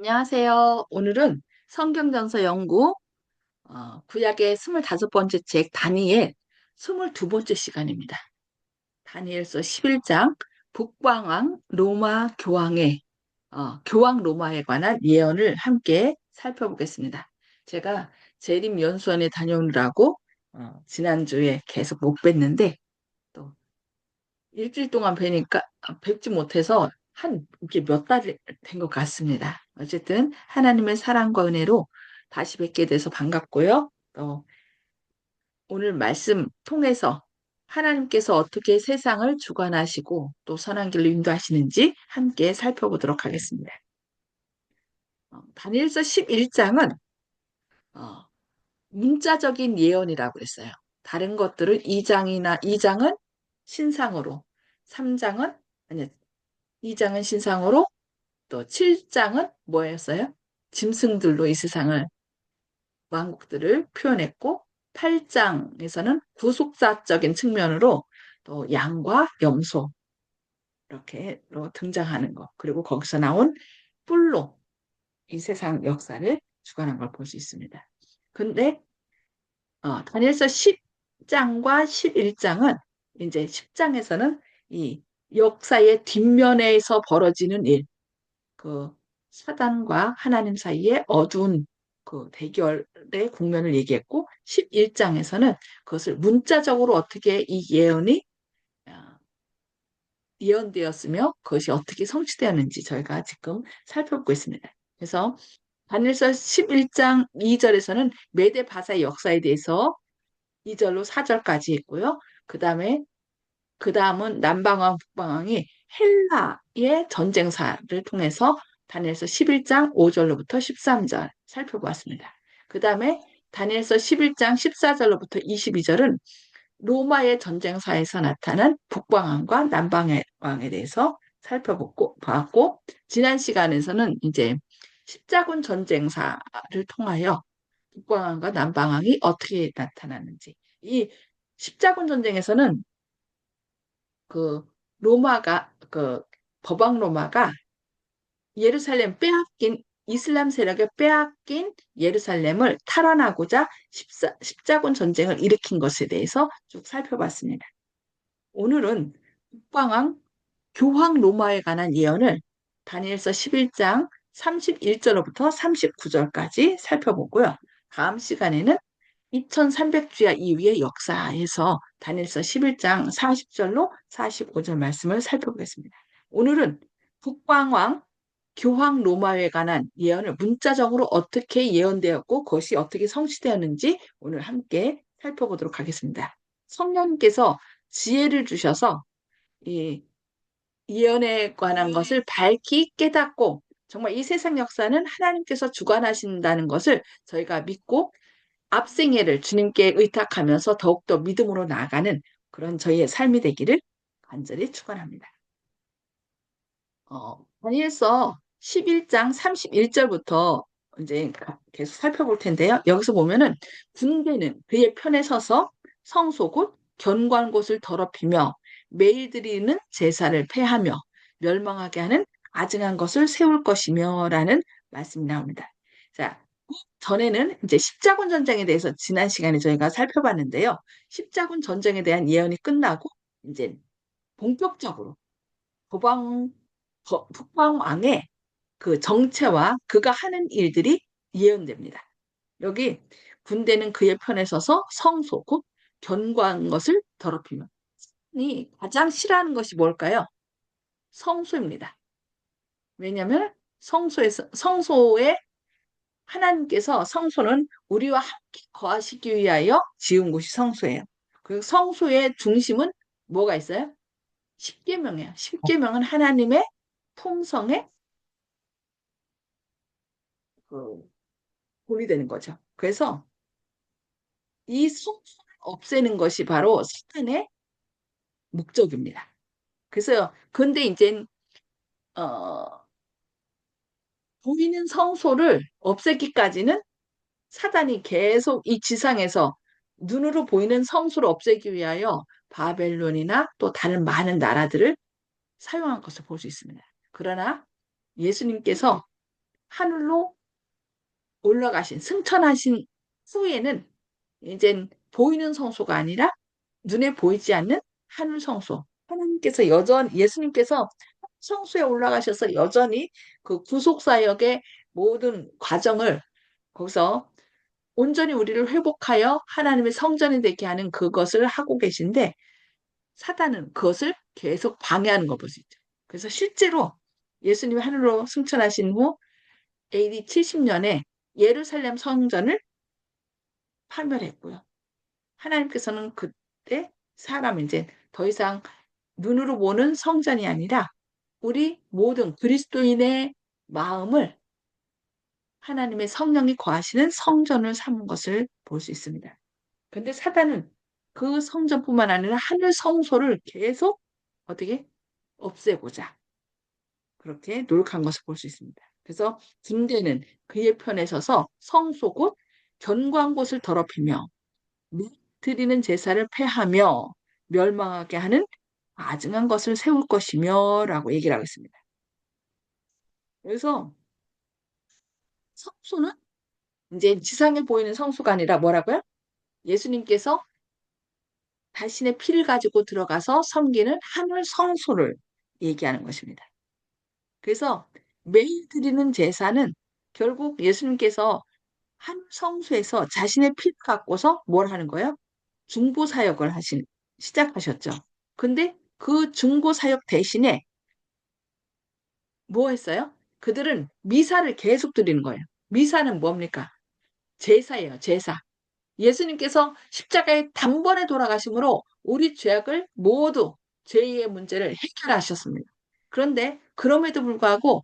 안녕하세요. 오늘은 성경전서 연구 구약의 25번째 책 다니엘 22번째 시간입니다. 다니엘서 11장 북방왕 로마 교황의 교황 로마에 관한 예언을 함께 살펴보겠습니다. 제가 재림연수원에 다녀오느라고 지난주에 계속 못 뵀는데 또 일주일 동안 뵙지 못해서 한 이게 몇 달이 된 것 같습니다. 어쨌든 하나님의 사랑과 은혜로 다시 뵙게 돼서 반갑고요. 또 오늘 말씀 통해서 하나님께서 어떻게 세상을 주관하시고 또 선한 길로 인도하시는지 함께 살펴보도록 하겠습니다. 다니엘서 11장은 문자적인 예언이라고 그랬어요. 다른 것들은 2장은 신상으로, 3장은 아니 2장은 신상으로 또 7장은 뭐였어요? 짐승들로 이 세상을 왕국들을 표현했고 8장에서는 구속사적인 측면으로 또 양과 염소 이렇게로 등장하는 거 그리고 거기서 나온 뿔로 이 세상 역사를 주관한 걸 볼 수 있습니다. 근데 다니엘서 10장과 11장은 이제 10장에서는 이 역사의 뒷면에서 벌어지는 일, 그 사단과 하나님 사이의 어두운 그 대결의 국면을 얘기했고 11장에서는 그것을 문자적으로 어떻게 이 예언이 어, 예언되었으며 그것이 어떻게 성취되었는지 저희가 지금 살펴보고 있습니다. 그래서 다니엘서 11장 2절에서는 메데 바사의 역사에 대해서 2절로 4절까지 있고요. 그 다음은 남방왕, 북방왕이 헬라의 전쟁사를 통해서 다니엘서 11장 5절로부터 13절 살펴보았습니다. 그 다음에 다니엘서 11장 14절로부터 22절은 로마의 전쟁사에서 나타난 북방왕과 남방왕에 대해서 봤고, 지난 시간에서는 이제 십자군 전쟁사를 통하여 북방왕과 남방왕이 어떻게 나타나는지. 이 십자군 전쟁에서는 그 그 법왕 로마가 예루살렘 빼앗긴 이슬람 세력에 빼앗긴 예루살렘을 탈환하고자 십자군 전쟁을 일으킨 것에 대해서 쭉 살펴봤습니다. 오늘은 북방왕 교황 로마에 관한 예언을 다니엘서 11장 31절로부터 39절까지 살펴보고요. 다음 시간에는 2300주야 이후의 역사에서 다니엘서 11장 40절로 45절 말씀을 살펴보겠습니다. 오늘은 북방왕 교황 로마에 관한 예언을 문자적으로 어떻게 예언되었고 그것이 어떻게 성취되었는지 오늘 함께 살펴보도록 하겠습니다. 성령님께서 지혜를 주셔서 이 예언에 관한 것을 밝히 깨닫고 정말 이 세상 역사는 하나님께서 주관하신다는 것을 저희가 믿고 앞생애를 주님께 의탁하면서 더욱더 믿음으로 나아가는 그런 저희의 삶이 되기를 간절히 축원합니다. 다니엘서 11장 31절부터 이제 계속 살펴볼 텐데요. 여기서 보면은 군대는 그의 편에 서서 성소 곧 견고한 곳을 더럽히며 매일 드리는 제사를 폐하며 멸망하게 하는 아증한 것을 세울 것이며 라는 말씀이 나옵니다. 자, 전에는 이제 십자군 전쟁에 대해서 지난 시간에 저희가 살펴봤는데요. 십자군 전쟁에 대한 예언이 끝나고 이제 본격적으로 북방, 북방왕의 그 정체와 그가 하는 일들이 예언됩니다. 여기 군대는 그의 편에 서서 성소, 곧 견고한 것을 더럽히며 이 가장 싫어하는 것이 뭘까요? 성소입니다. 왜냐하면 성소에 하나님께서 성소는 우리와 함께 거하시기 위하여 지은 곳이 성소예요. 그 성소의 중심은 뭐가 있어요? 십계명이에요. 십계명은 하나님의 통성의 그 본이 되는 거죠. 그래서 이 성소를 없애는 것이 바로 사탄의 목적입니다. 그래서 근데 이제 어, 보이는 성소를 없애기까지는 사단이 계속 이 지상에서 눈으로 보이는 성소를 없애기 위하여 바벨론이나 또 다른 많은 나라들을 사용한 것을 볼 수 있습니다. 그러나 예수님께서 하늘로 올라가신, 승천하신 후에는 이젠 보이는 성소가 아니라 눈에 보이지 않는 하늘 성소. 하나님께서 예수님께서 성소에 올라가셔서 여전히 그 구속사역의 모든 과정을 거기서 온전히 우리를 회복하여 하나님의 성전이 되게 하는 그것을 하고 계신데 사단은 그것을 계속 방해하는 거 보시죠. 그래서 실제로 예수님이 하늘로 승천하신 후 AD 70년에 예루살렘 성전을 파멸했고요. 하나님께서는 그때 사람 이제 더 이상 눈으로 보는 성전이 아니라 우리 모든 그리스도인의 마음을 하나님의 성령이 거하시는 성전을 삼은 것을 볼 수 있습니다. 근데 사단은 그 성전뿐만 아니라 하늘 성소를 계속 어떻게 없애고자 그렇게 노력한 것을 볼 수 있습니다. 그래서 군대는 그의 편에 서서 성소 곧 견고한 곳을 더럽히며 드리는 제사를 패하며 멸망하게 하는 아증한 것을 세울 것이며 라고 얘기를 하고 있습니다. 그래서 성소는 이제 지상에 보이는 성소가 아니라 뭐라고요? 예수님께서 자신의 피를 가지고 들어가서 섬기는 하늘 성소를 얘기하는 것입니다. 그래서 매일 드리는 제사는 결국 예수님께서 한 성소에서 자신의 피를 갖고서 뭘 하는 거예요? 중보 사역을 시작하셨죠. 근데 그 중보 사역 대신에 뭐 했어요? 그들은 미사를 계속 드리는 거예요. 미사는 뭡니까? 제사예요, 제사. 예수님께서 십자가에 단번에 돌아가심으로 우리 죄악을 모두 죄의 문제를 해결하셨습니다. 그런데 그럼에도 불구하고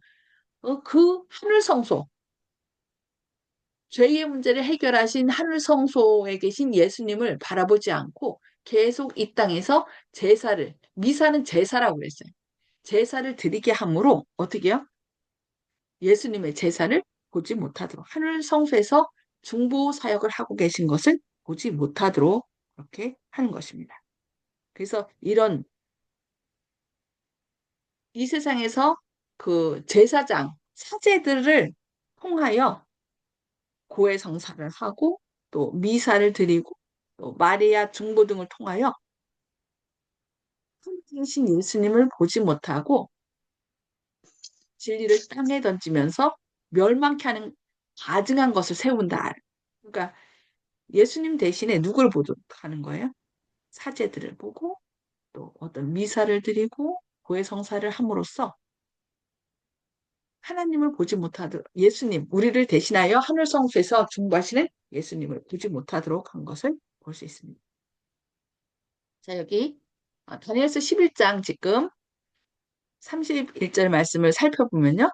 그 하늘 성소, 죄의 문제를 해결하신 하늘 성소에 계신 예수님을 바라보지 않고 계속 이 땅에서 미사는 제사라고 그랬어요. 제사를 드리게 함으로 어떻게 해요? 예수님의 제사를 보지 못하도록 하늘 성소에서 중보 사역을 하고 계신 것을 보지 못하도록 그렇게 하는 것입니다. 그래서 이 세상에서 그 제사장, 사제들을 통하여 고해 성사를 하고 또 미사를 드리고 또 마리아 중보 등을 통하여 신 예수님을 보지 못하고 진리를 땅에 던지면서 멸망케 하는 가증한 것을 세운다. 그러니까 예수님 대신에 누굴 보도록 하는 거예요? 사제들을 보고 또 어떤 미사를 드리고 고해 성사를 함으로써 하나님을 보지 못하도록 예수님, 우리를 대신하여 하늘 성소에서 중보하시는 예수님을 보지 못하도록 한 것을 볼 수 있습니다. 자, 여기 다니엘서 11장 지금 31절 말씀을 살펴보면요.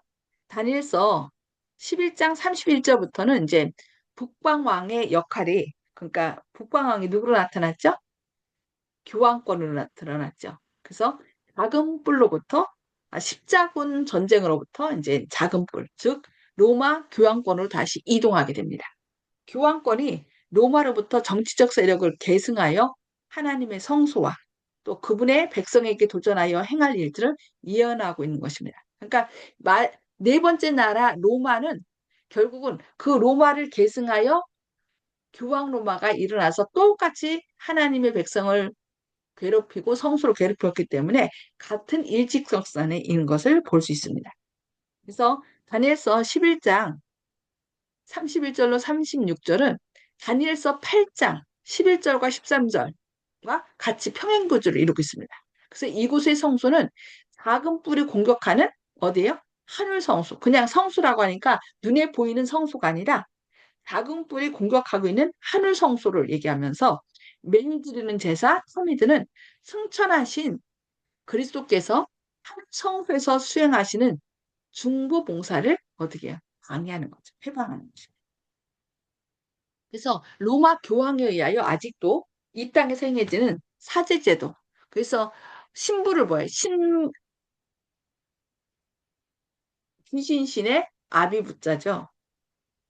다니엘서 11장 31절부터는 이제 북방왕의 역할이 그러니까 북방왕이 누구로 나타났죠? 교황권으로 드러났죠. 그래서 작은 뿔로부터 십자군 전쟁으로부터 이제 작은 뿔, 즉 로마 교황권으로 다시 이동하게 됩니다. 교황권이 로마로부터 정치적 세력을 계승하여 하나님의 성소와 또 그분의 백성에게 도전하여 행할 일들을 이어나가고 있는 것입니다. 그러니까 네 번째 나라 로마는 결국은 그 로마를 계승하여 교황 로마가 일어나서 똑같이 하나님의 백성을 괴롭히고 성소를 괴롭혔기 때문에 같은 일직선상에 있는 것을 볼 수 있습니다. 그래서 다니엘서 11장 31절로 36절은 다니엘서 8장 11절과 13절과 같이 평행구조를 이루고 있습니다. 그래서 이곳의 성소는 작은 뿔이 공격하는 어디예요? 하늘 성소. 그냥 성소라고 하니까 눈에 보이는 성소가 아니라 작은 뿔이 공격하고 있는 하늘 성소를 얘기하면서 매일 드리는 제사 서미드는 승천하신 그리스도께서 하늘 성소에서 수행하시는 중보 봉사를 어떻게 해요? 방해하는 거죠. 해방하는 거죠. 그래서 로마 교황에 의하여 아직도 이 땅에서 행해지는 사제제도. 그래서 신부를 뭐예요? 귀신신의 아비부자죠.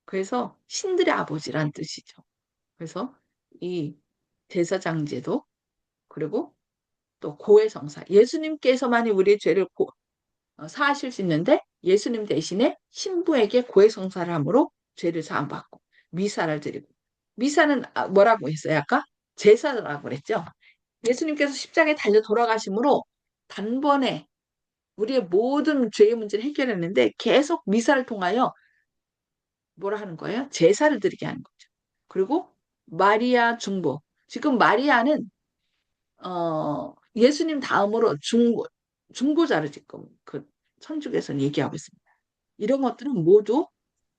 그래서 신들의 아버지란 뜻이죠. 그래서 이 제사장제도 그리고 또 고해성사. 예수님께서만이 우리의 죄를 사하실 수 있는데 예수님 대신에 신부에게 고해성사를 함으로 죄를 사함받고 미사를 드리고 미사는 뭐라고 했어요? 아까 제사라고 그랬죠. 예수님께서 십자가에 달려 돌아가심으로 단번에 우리의 모든 죄의 문제를 해결했는데 계속 미사를 통하여 뭐라 하는 거예요? 제사를 드리게 하는 거죠. 그리고 마리아 중보. 지금 마리아는 예수님 다음으로 중보자를 지금 그 천주교에서는 얘기하고 있습니다. 이런 것들은 모두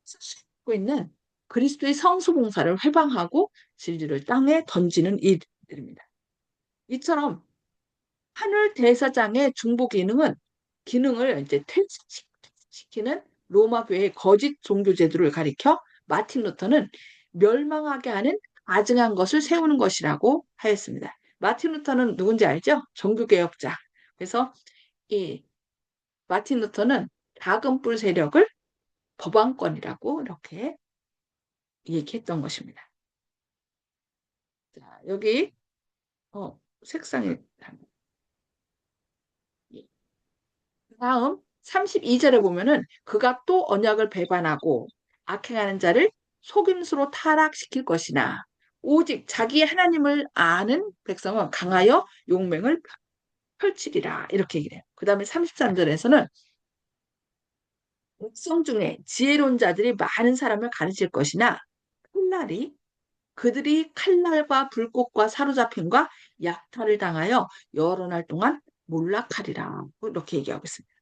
쓰고 있는 그리스도의 성수봉사를 회방하고 진리를 땅에 던지는 일들입니다. 이처럼 하늘 대사장의 중보 기능을 이제 퇴치시키는 로마 교회의 거짓 종교 제도를 가리켜 마틴 루터는 멸망하게 하는 가증한 것을 세우는 것이라고 하였습니다. 마틴 루터는 누군지 알죠? 종교개혁자. 그래서 이 마틴 루터는 작은 뿔 세력을 법왕권이라고 이렇게 얘기했던 것입니다. 자, 여기 색상이 다음 32절에 보면은 그가 또 언약을 배반하고 악행하는 자를 속임수로 타락시킬 것이나 오직 자기 하나님을 아는 백성은 강하여 용맹을 펼치리라 이렇게 얘기해요. 그 다음에 33절에서는 백성 중에 지혜로운 자들이 많은 사람을 가르칠 것이나 칼날이 그들이 칼날과 불꽃과 사로잡힘과 약탈을 당하여 여러 날 동안 몰락하리라 이렇게 얘기하고 있습니다.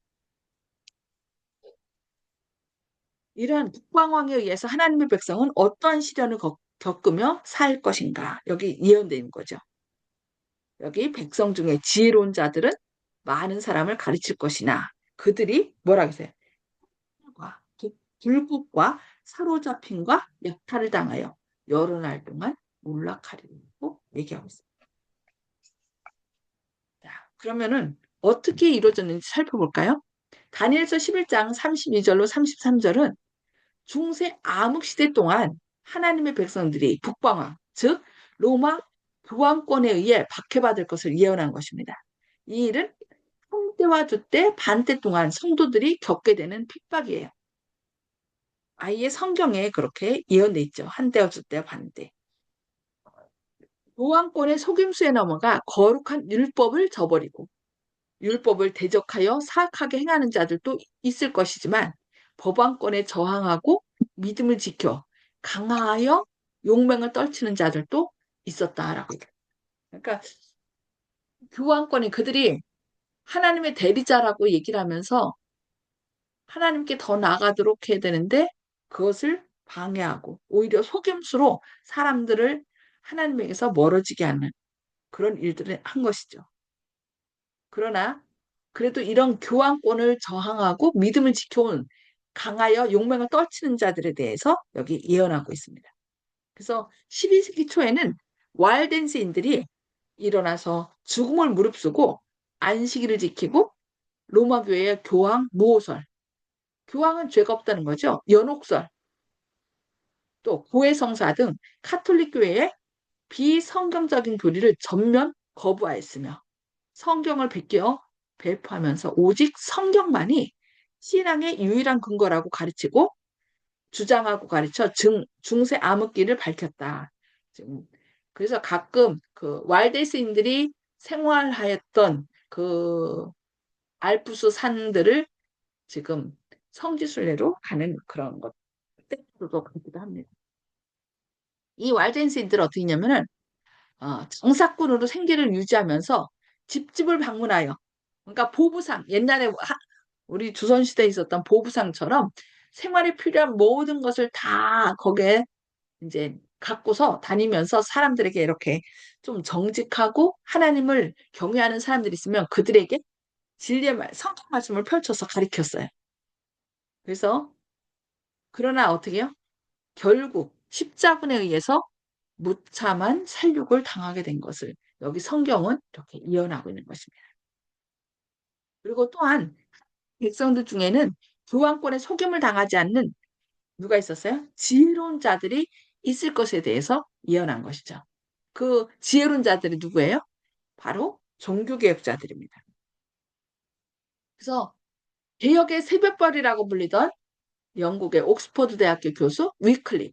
이러한 북방왕에 의해서 하나님의 백성은 어떠한 시련을 겪으며 살 것인가? 여기 예언되어 있는 거죠. 여기 백성 중에 지혜로운 자들은 많은 사람을 가르칠 것이나 그들이 뭐라 그러세요? 불국과 사로잡힘과 약탈을 당하여 여러 날 동안 몰락하리라고 얘기하고 있습니다. 자, 그러면은 어떻게 이루어졌는지 살펴볼까요? 다니엘서 11장 32절로 33절은 중세 암흑시대 동안 하나님의 백성들이 북방왕, 즉 로마 교황권에 의해 박해받을 것을 예언한 것입니다. 이 일은 한때와 두때, 반때 동안 성도들이 겪게 되는 핍박이에요. 아예 성경에 그렇게 예언돼 있죠. 한때와 두때, 반때. 교황권의 속임수에 넘어가 거룩한 율법을 저버리고 율법을 대적하여 사악하게 행하는 자들도 있을 것이지만 법왕권에 저항하고 믿음을 지켜 강하여 용맹을 떨치는 자들도 있었다라고 얘기해요. 그러니까 교황권이 그들이 하나님의 대리자라고 얘기를 하면서 하나님께 더 나아가도록 해야 되는데 그것을 방해하고 오히려 속임수로 사람들을 하나님에게서 멀어지게 하는 그런 일들을 한 것이죠. 그러나 그래도 이런 교황권을 저항하고 믿음을 지켜온 강하여 용맹을 떨치는 자들에 대해서 여기 예언하고 있습니다. 그래서 12세기 초에는 와일덴스인들이 일어나서 죽음을 무릅쓰고 안식일을 지키고 로마 교회의 교황 모호설, 교황은 죄가 없다는 거죠. 연옥설, 또 고해성사 등 카톨릭 교회의 비성경적인 교리를 전면 거부하였으며 성경을 베껴 배포하면서 오직 성경만이 신앙의 유일한 근거라고 가르치고 주장하고 가르쳐 중세 암흑기를 밝혔다. 그래서 가끔 그 왈데스인들이 생활하였던 그 알프스 산들을 지금 성지순례로 가는 그런 것 때로도 그렇기도 합니다. 이 왈덴스인들은 어떻게 했냐면은 장사꾼으로 생계를 유지하면서 집집을 방문하여 그러니까 보부상 옛날에 우리 조선시대에 있었던 보부상처럼 생활에 필요한 모든 것을 다 거기에 이제 갖고서 다니면서 사람들에게 이렇게 좀 정직하고 하나님을 경외하는 사람들이 있으면 그들에게 진리의 성경 말씀을 펼쳐서 가르쳤어요. 그래서 그러나 어떻게 해요? 결국 십자군에 의해서 무참한 살육을 당하게 된 것을 여기 성경은 이렇게 예언하고 있는 것입니다. 그리고 또한 백성들 중에는 교황권의 속임을 당하지 않는 누가 있었어요? 지혜로운 자들이 있을 것에 대해서 예언한 것이죠. 그 지혜로운 자들이 누구예요? 바로 종교개혁자들입니다. 그래서 개혁의 새벽별이라고 불리던 영국의 옥스퍼드 대학교 교수 위클리,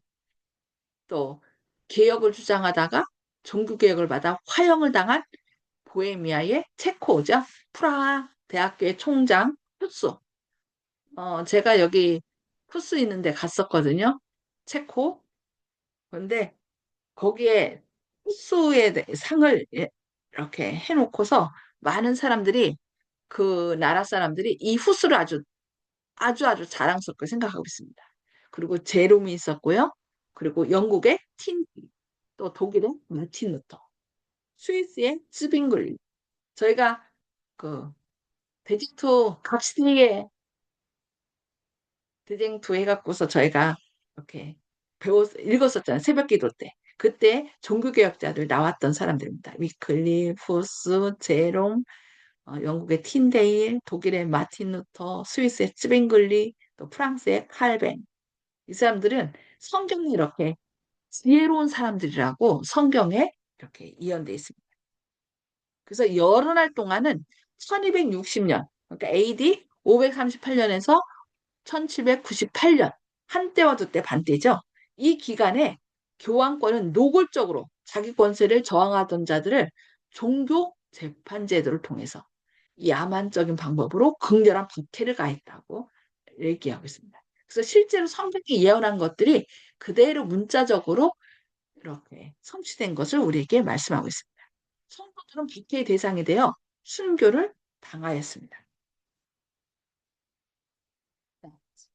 또 개혁을 주장하다가 종교개혁을 받아 화형을 당한 보헤미아의 체코죠. 프라하 대학교의 총장 후스. 제가 여기 후스 있는데 갔었거든요. 체코. 그런데 거기에 후스의 상을 이렇게 해놓고서 많은 사람들이, 그 나라 사람들이 이 후스를 아주 자랑스럽게 생각하고 있습니다. 그리고 제롬이 있었고요. 그리고 영국의 틴티, 또 독일의 마틴 루터, 스위스의 츠빙글. 저희가 그 대쟁투 갑시기에 대쟁투 해갖고서 저희가 이렇게 읽었었잖아요. 새벽기도 때. 그때 종교개혁자들 나왔던 사람들입니다. 위클리, 후스, 제롬, 영국의 틴데일, 독일의 마틴 루터, 스위스의 츠빙글리, 또 프랑스의 칼뱅. 이 사람들은 성경이 이렇게 지혜로운 사람들이라고 성경에 이렇게 이언되어 있습니다. 그래서 여러 날 동안은 1260년, 그러니까 AD 538년에서 1798년, 한때와 두때 반때죠. 이 기간에 교황권은 노골적으로 자기 권세를 저항하던 자들을 종교 재판 제도를 통해서 야만적인 방법으로 극렬한 박해를 가했다고 얘기하고 있습니다. 그래서 실제로 성경이 예언한 것들이 그대로 문자적으로 이렇게 성취된 것을 우리에게 말씀하고 있습니다. 성도들은 박해의 대상이 되어 순교를 당하였습니다.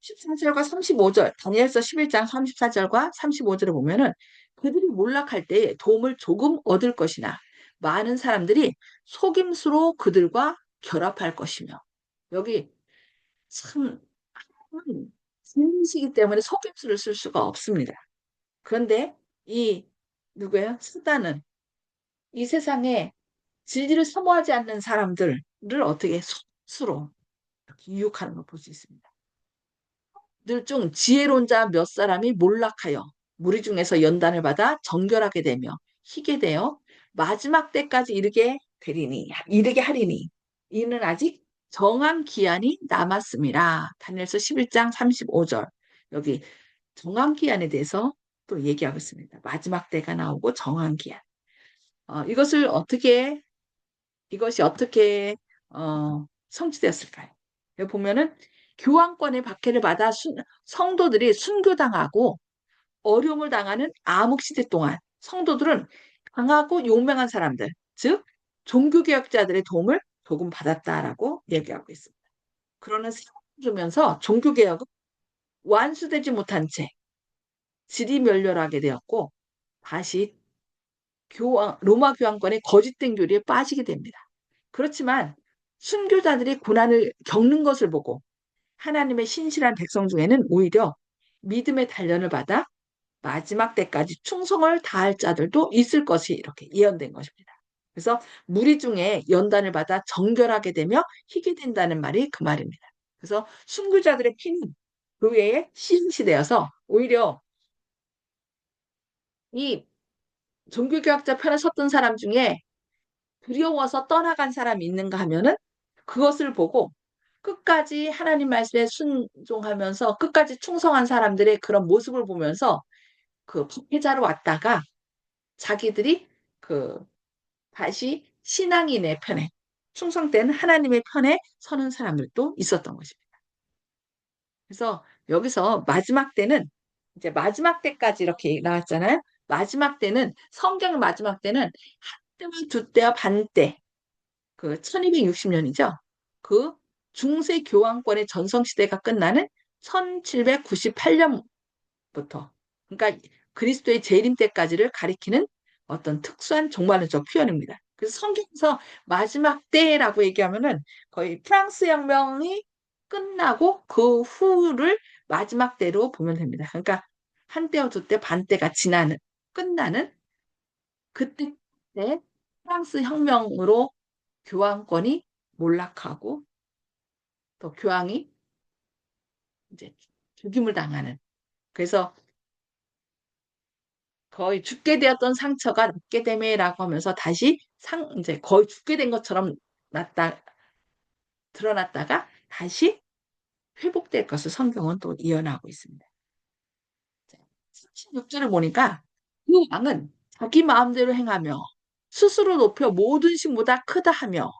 14절과 35절, 다니엘서 11장 34절과 35절을 보면은 그들이 몰락할 때에 도움을 조금 얻을 것이나 많은 사람들이 속임수로 그들과 결합할 것이며, 여기 참 진리시기 때문에 속임수를 쓸 수가 없습니다. 그런데 이 누구예요? 사단은 이 세상에 진리를 사모하지 않는 사람들을 어떻게 속수로 유혹하는 걸 볼 수 있습니다. 들 중 지혜로운 자 몇 사람이 몰락하여 무리 중에서 연단을 받아 정결하게 되며 희게 되어 마지막 때까지 이르게 하리니 이는 아직 정한 기한이 남았습니다. 다니엘서 11장 35절. 여기 정한 기한에 대해서 또 얘기하고 있습니다. 마지막 때가 나오고 정한 기한. 이것을 어떻게 이것이 어떻게 성취되었을까요? 여기 보면은 교황권의 박해를 받아 성도들이 순교당하고 어려움을 당하는 암흑시대 동안 성도들은 강하고 용맹한 사람들, 즉 종교개혁자들의 도움을 조금 받았다라고 얘기하고 있습니다. 그러나 세월이 주면서 종교개혁은 완수되지 못한 채 질이 멸렬하게 되었고 다시 로마 교황권의 거짓된 교리에 빠지게 됩니다. 그렇지만 순교자들이 고난을 겪는 것을 보고 하나님의 신실한 백성 중에는 오히려 믿음의 단련을 받아 마지막 때까지 충성을 다할 자들도 있을 것이 이렇게 예언된 것입니다. 그래서 무리 중에 연단을 받아 정결하게 되며 희게 된다는 말이 그 말입니다. 그래서 순교자들의 피는 교회에 씨앗이 되어서 오히려 이 종교개혁자 편에 섰던 사람 중에 두려워서 떠나간 사람이 있는가 하면은 그것을 보고 끝까지 하나님 말씀에 순종하면서 끝까지 충성한 사람들의 그런 모습을 보면서 그 피해자로 왔다가 자기들이 그 다시 신앙인의 편에 충성된 하나님의 편에 서는 사람들도 있었던 것입니다. 그래서 여기서 마지막 때는 이제 마지막 때까지 이렇게 나왔잖아요. 마지막 때는 성경의 마지막 때는 한 때와 두 때와 반 때, 그 1260년이죠. 그 중세 교황권의 전성시대가 끝나는 1798년부터, 그러니까 그리스도의 재림 때까지를 가리키는 어떤 특수한 종말론적 표현입니다. 그래서 성경에서 마지막 때라고 얘기하면은 거의 프랑스 혁명이 끝나고 그 후를 마지막 때로 보면 됩니다. 그러니까 한 때와 두 때, 반 때가 지나는, 끝나는 그때 때 프랑스 혁명으로 교황권이 몰락하고 또 교황이 이제 죽임을 당하는, 그래서 거의 죽게 되었던 상처가 낫게 되매라고 하면서 다시 이제 거의 죽게 된 것처럼 났다 드러났다가 다시 회복될 것을 성경은 또 예언하고 있습니다. 36절을 보니까 그 왕은 자기 마음대로 행하며 스스로 높여 모든 신보다 크다 하며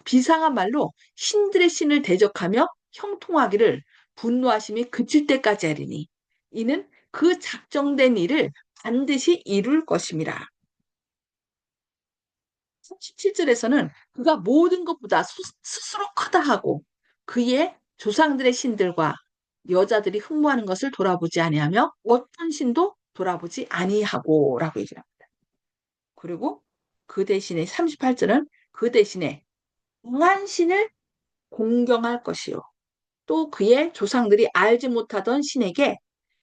비상한 말로 신들의 신을 대적하며 형통하기를 분노하심이 그칠 때까지 하리니 이는 그 작정된 일을 반드시 이룰 것임이라. 37절에서는 그가 모든 것보다 스스로 크다 하고 그의 조상들의 신들과 여자들이 흠모하는 것을 돌아보지 아니하며 어떤 신도 돌아보지 아니하고라고 얘기를 합니다. 그리고 그 대신에 38절은 그 대신에 강한 신을 공경할 것이요. 또 그의 조상들이 알지 못하던 신에게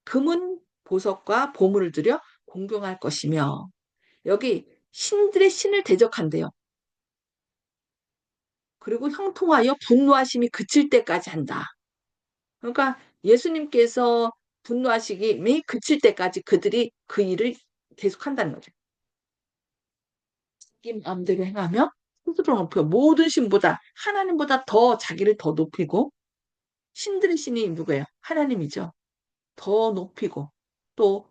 금은 보석과 보물을 들여 공경할 것이며 여기 신들의 신을 대적한대요. 그리고 형통하여 분노하심이 그칠 때까지 한다. 그러니까 예수님께서 분노하시기 그칠 때까지 그들이 그 일을 계속한다는 거죠. 자기 마음대로 행하며 스스로 높여 모든 신보다 하나님보다 더 자기를 더 높이고 신들의 신이 누구예요? 하나님이죠. 더 높이고 또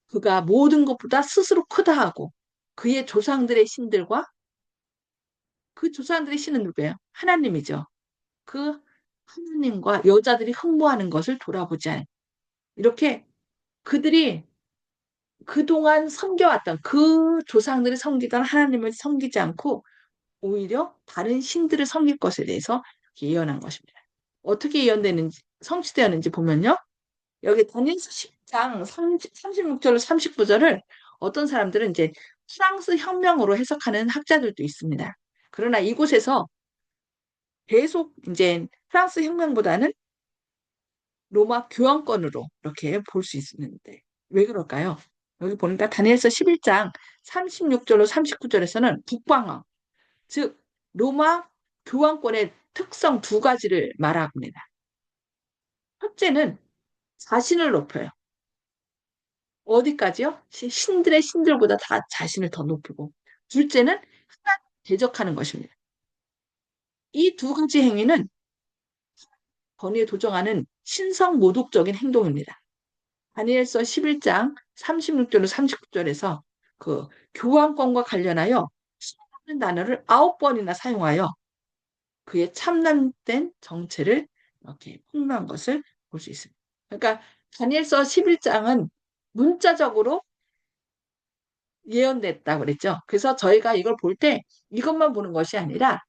그가 모든 것보다 스스로 크다 하고 그의 조상들의 신들과 그 조상들의 신은 누구예요? 하나님이죠. 그 하나님과 여자들이 흠모하는 것을 돌아보지 않아요. 이렇게 그들이 그동안 섬겨왔던 그 조상들이 섬기던 하나님을 섬기지 않고 오히려 다른 신들을 섬길 것에 대해서 예언한 것입니다. 어떻게 예언되는지 성취되었는지 보면요. 여기 다니엘서 10장 36절로 39절을 어떤 사람들은 이제 프랑스 혁명으로 해석하는 학자들도 있습니다. 그러나 이곳에서 계속 이제 프랑스 혁명보다는 로마 교황권으로 이렇게 볼 수 있는데 왜 그럴까요? 여기 보니까 다니엘서 11장 36절로 39절에서는 북방어, 즉 로마 교황권의 특성 두 가지를 말합니다. 첫째는 자신을 높여요. 어디까지요? 신들의 신들보다 다 자신을 더 높이고. 둘째는 하나님 대적하는 것입니다. 이 두 가지 행위는 권위에 도정하는 신성 모독적인 행동입니다. 다니엘서 11장 36절로 39절에서 그 교황권과 관련하여 신이라는 단어를 9번이나 사용하여 그의 참남된 정체를 이렇게 폭로한 것을 볼 수 있습니다. 그러니까 다니엘서 11장은 문자적으로 예언됐다고 그랬죠. 그래서 저희가 이걸 볼 때 이것만 보는 것이 아니라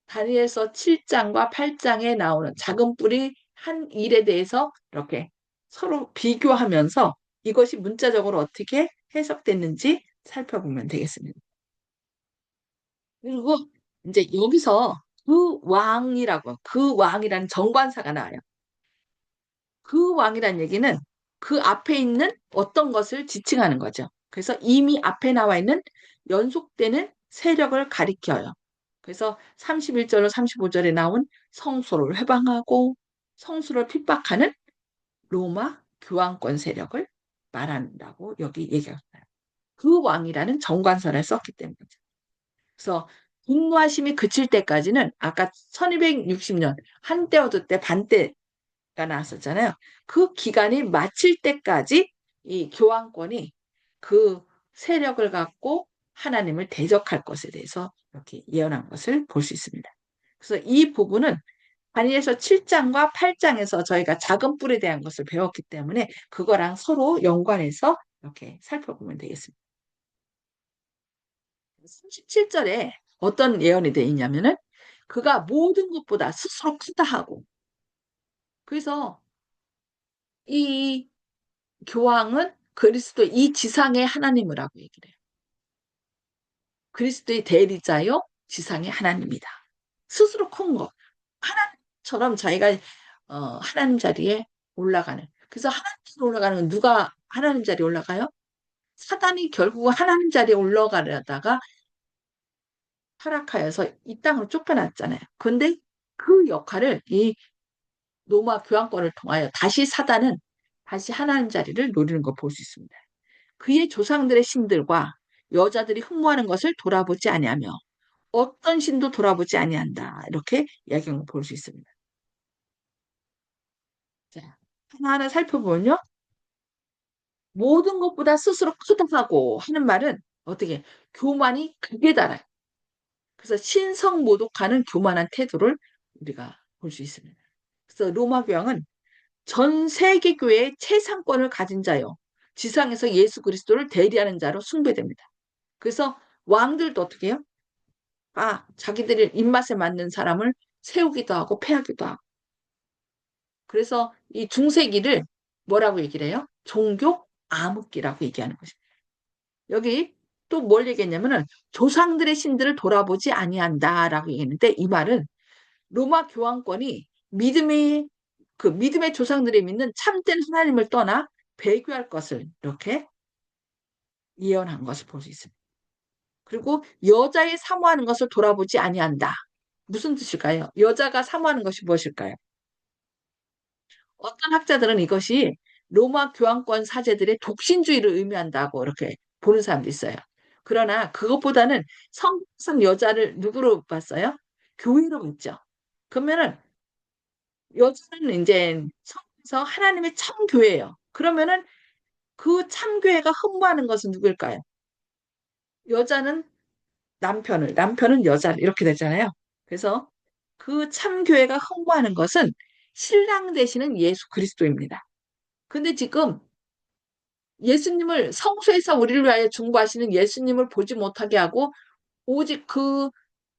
다니엘서 7장과 8장에 나오는 작은 뿔이 한 일에 대해서 이렇게 서로 비교하면서 이것이 문자적으로 어떻게 해석됐는지 살펴보면 되겠습니다. 그리고 이제 여기서 그 왕이라는 정관사가 나와요. 그 왕이란 얘기는 그 앞에 있는 어떤 것을 지칭하는 거죠. 그래서 이미 앞에 나와 있는 연속되는 세력을 가리켜요. 그래서 31절로 35절에 나온 성소를 회방하고 성소를 핍박하는 로마 교황권 세력을 말한다고 여기 얘기하어요. 그 왕이라는 정관사를 썼기 때문이죠. 그래서 분노하심이 그칠 때까지는 아까 1260년 한때 얻을 때 반때가 나왔었잖아요. 그 기간이 마칠 때까지 이 교황권이 그 세력을 갖고 하나님을 대적할 것에 대해서 이렇게 예언한 것을 볼 수 있습니다. 그래서 이 부분은 다니엘서 7장과 8장에서 저희가 작은 뿔에 대한 것을 배웠기 때문에 그거랑 서로 연관해서 이렇게 살펴보면 되겠습니다. 37절에 어떤 예언이 되어 있냐면은 그가 모든 것보다 스스로 크다 하고 그래서 이 교황은 그리스도 이 지상의 하나님을 하고 얘기를 해요. 그리스도의 대리자요 지상의 하나님이다. 스스로 큰 거. 하나님처럼 자기가 하나님 자리에 올라가는. 그래서 하나님 자리에 올라가는 건 누가 하나님 자리에 올라가요? 사단이 결국 하나님 자리에 올라가려다가 타락하여서 이 땅으로 쫓겨났잖아요. 그런데 그 역할을 이 로마 교황권을 통하여 다시 하나님 자리를 노리는 걸 볼 수 있습니다. 그의 조상들의 신들과 여자들이 흠모하는 것을 돌아보지 아니하며 어떤 신도 돌아보지 아니한다. 이렇게 이야기한 걸 볼 수 있습니다. 자, 하나하나 살펴보면요. 모든 것보다 스스로 크다고 하는 말은 어떻게 교만이 극에 달아요. 그래서 신성모독하는 교만한 태도를 우리가 볼 수 있습니다. 그래서 로마 교황은 전 세계 교회의 최상권을 가진 자요. 지상에서 예수 그리스도를 대리하는 자로 숭배됩니다. 그래서 왕들도 어떻게 해요? 자기들의 입맛에 맞는 사람을 세우기도 하고 패하기도 하고. 그래서 이 중세기를 뭐라고 얘기를 해요? 종교 암흑기라고 얘기하는 것입니다. 여기 또 뭘 얘기했냐면은 조상들의 신들을 돌아보지 아니한다라고 얘기했는데 이 말은 로마 교황권이 믿음의 조상들이 믿는 참된 하나님을 떠나 배교할 것을 이렇게 예언한 것을 볼 수 있습니다. 그리고 여자의 사모하는 것을 돌아보지 아니한다. 무슨 뜻일까요? 여자가 사모하는 것이 무엇일까요? 어떤 학자들은 이것이 로마 교황권 사제들의 독신주의를 의미한다고 이렇게 보는 사람도 있어요. 그러나 그것보다는 성상 여자를 누구로 봤어요? 교회로 봤죠. 그러면은 여자는 이제 성에서 하나님의 참교회예요. 그러면은 그 참교회가 흠모하는 것은 누굴까요? 여자는 남편은 여자를 이렇게 되잖아요. 그래서 그 참교회가 흠모하는 것은 신랑 되시는 예수 그리스도입니다. 근데 지금 예수님을 성소에서 우리를 위하여 중보하시는 예수님을 보지 못하게 하고 오직 그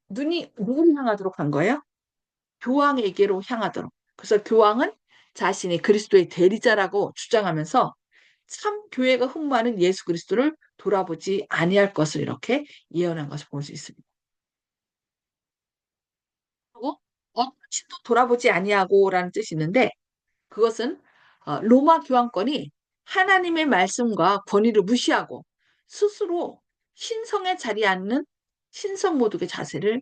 눈이 누구를 향하도록 한 거예요? 교황에게로 향하도록. 그래서 교황은 자신이 그리스도의 대리자라고 주장하면서 참 교회가 흠모하는 예수 그리스도를 돌아보지 아니할 것을 이렇게 예언한 것을 볼 수 있습니다. 그리고 어떤 신도 돌아보지 아니하고라는 뜻이 있는데 그것은 로마 교황권이 하나님의 말씀과 권위를 무시하고 스스로 신성에 자리에 앉는 신성 모독의 자세를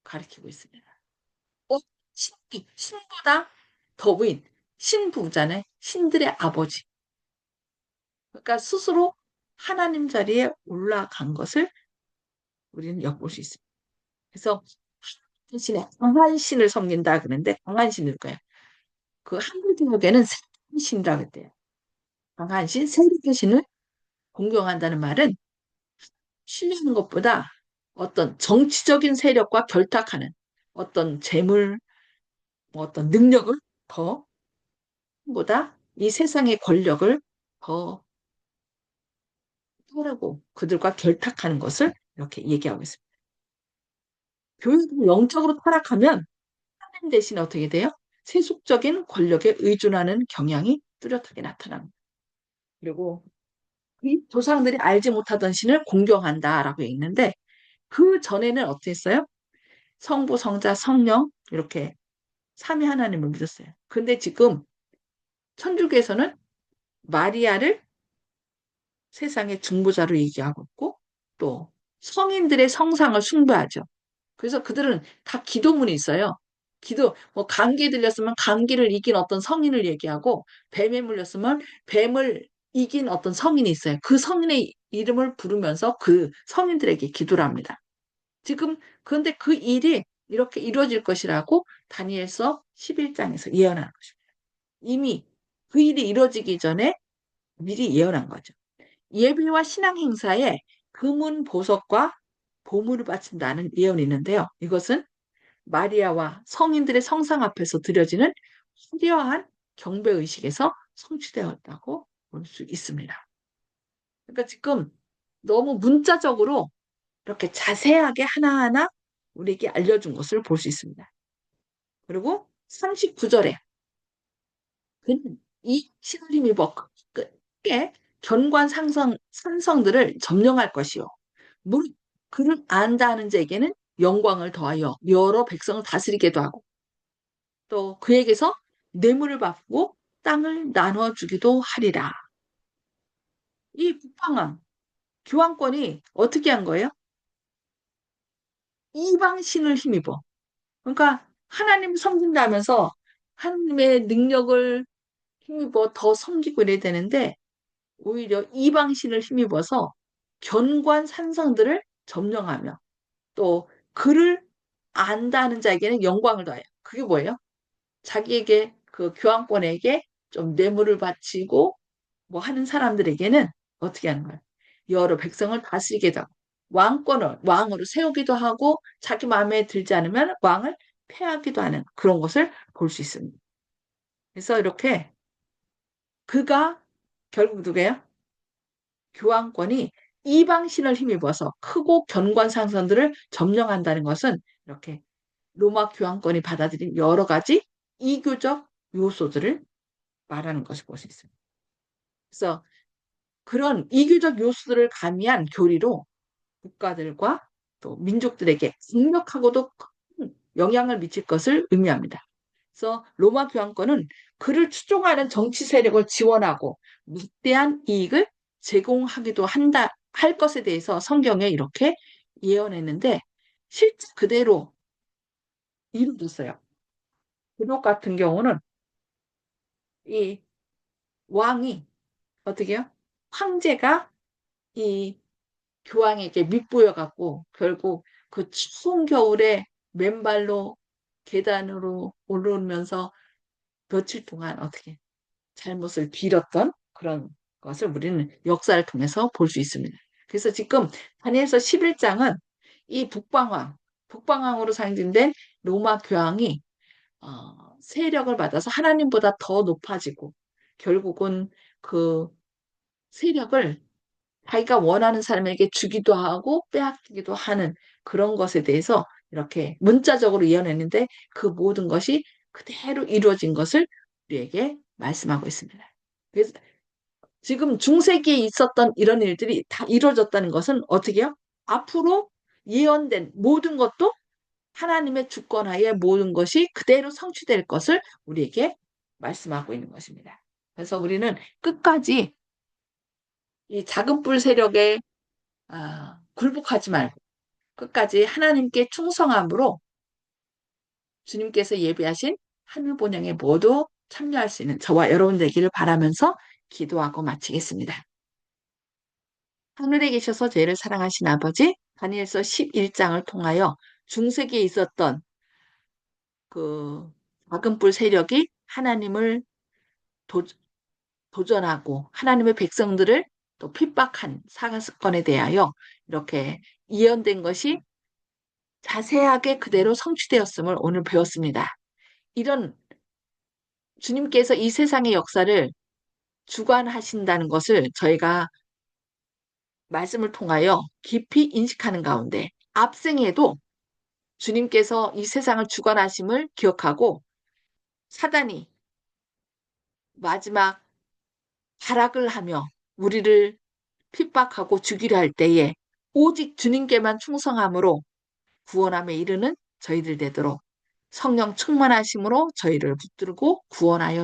가리키고 있습니다. 어, 신보다 더부인 신부잖아요. 신들의 아버지. 그러니까 스스로 하나님 자리에 올라간 것을 우리는 엿볼 수 있습니다. 그래서 신의 강한 신을 섬긴다 그러는데 강한 신일 거예요. 그 한글 지역에는 신이라고 했대요. 강한 신, 세력의 신을 공경한다는 말은 신뢰하는 것보다 어떤 정치적인 세력과 결탁하는 어떤 재물, 뭐 어떤 능력을 더 보다 이 세상의 권력을 더 따르고 그들과 결탁하는 것을 이렇게 얘기하고 있습니다. 교육이 영적으로 타락하면 하나님 대신 어떻게 돼요? 세속적인 권력에 의존하는 경향이 뚜렷하게 나타납니다. 그리고 이 조상들이 알지 못하던 신을 공경한다라고 있는데 그 전에는 어떻게 했어요? 성부, 성자, 성령 이렇게 삼위 하나님을 믿었어요. 근데 지금 천주교에서는 마리아를 세상의 중보자로 얘기하고 있고 또 성인들의 성상을 숭배하죠. 그래서 그들은 다 기도문이 있어요. 뭐 감기 들렸으면 감기를 이긴 어떤 성인을 얘기하고 뱀에 물렸으면 뱀을 이긴 어떤 성인이 있어요. 그 성인의 이름을 부르면서 그 성인들에게 기도를 합니다. 지금 그런데 그 일이 이렇게 이루어질 것이라고 다니엘서 11장에서 예언하는 것입니다. 이미 그 일이 이루어지기 전에 미리 예언한 거죠. 예배와 신앙 행사에 금은 보석과 보물을 바친다는 예언이 있는데요. 이것은 마리아와 성인들의 성상 앞에서 드려지는 화려한 경배 의식에서 성취되었다고 볼 수 있습니다. 그러니까 지금 너무 문자적으로 이렇게 자세하게 하나하나 우리에게 알려준 것을 볼 수 있습니다. 그리고 39절에 그는 이 신을 힘입어 끝에 견관 산성들을 점령할 것이요. 무릇 그를 안다 하는 자에게는 영광을 더하여 여러 백성을 다스리게도 하고 또 그에게서 뇌물을 받고 땅을 나눠주기도 하리라. 이 북방왕 교황권이 어떻게 한 거예요? 이방 신을 힘입어. 그러니까 하나님 섬긴다면서 하나님의 능력을 힘입어 더 섬기고 이래야 되는데 오히려 이방 신을 힘입어서 견고한 산성들을 점령하며 또 그를 안다는 자에게는 영광을 더해요. 그게 뭐예요? 자기에게 그 교황권에게 좀 뇌물을 바치고 뭐 하는 사람들에게는 어떻게 하는 거예요? 여러 백성을 다스리기도 하고 왕권을 왕으로 세우기도 하고 자기 마음에 들지 않으면 왕을 폐하기도 하는 그런 것을 볼 수 있습니다. 그래서 이렇게 그가 결국 누구예요? 교황권이 이방신을 힘입어서 크고 견고한 상선들을 점령한다는 것은 이렇게 로마 교황권이 받아들인 여러 가지 이교적 요소들을 말하는 것을 볼 수 있습니다. 그래서 그런 이교적 요소들을 가미한 교리로 국가들과 또 민족들에게 강력하고도 큰 영향을 미칠 것을 의미합니다. 그래서 로마 교황권은 그를 추종하는 정치 세력을 지원하고 막대한 이익을 제공하기도 할 것에 대해서 성경에 이렇게 예언했는데 실제 그대로 이루어졌어요. 그것 같은 경우는 이 왕이 어떻게 요 황제가 이 교황에게 밑보여 갖고 결국 그 추운 겨울에 맨발로 계단으로 오르면서 며칠 동안 어떻게 잘못을 빌었던 그런 것을 우리는 역사를 통해서 볼 수 있습니다. 그래서 지금 다니엘서 11장은 이 북방왕으로 상징된 로마 교황이 세력을 받아서 하나님보다 더 높아지고 결국은 그 세력을 자기가 원하는 사람에게 주기도 하고 빼앗기기도 하는 그런 것에 대해서 이렇게 문자적으로 예언했는데 그 모든 것이 그대로 이루어진 것을 우리에게 말씀하고 있습니다. 그래서 지금 중세기에 있었던 이런 일들이 다 이루어졌다는 것은 어떻게요? 앞으로 예언된 모든 것도 하나님의 주권하에 모든 것이 그대로 성취될 것을 우리에게 말씀하고 있는 것입니다. 그래서 우리는 끝까지 이 작은 뿔 세력에 굴복하지 말고 끝까지 하나님께 충성함으로 주님께서 예비하신 하늘 본향에 모두 참여할 수 있는 저와 여러분 되기를 바라면서 기도하고 마치겠습니다. 하늘에 계셔서 죄를 사랑하신 아버지, 다니엘서 11장을 통하여 중세기에 있었던 그 작은 뿔 세력이 하나님을 도, 도전하고 하나님의 백성들을 또 핍박한 사건에 대하여 이렇게 예언된 것이 자세하게 그대로 성취되었음을 오늘 배웠습니다. 이런 주님께서 이 세상의 역사를 주관하신다는 것을 저희가 말씀을 통하여 깊이 인식하는 가운데 앞생에도 주님께서 이 세상을 주관하심을 기억하고 사단이 마지막 발악을 하며 우리를 핍박하고 죽이려 할 때에 오직 주님께만 충성함으로 구원함에 이르는 저희들 되도록 성령 충만하심으로 저희를 붙들고 구원하여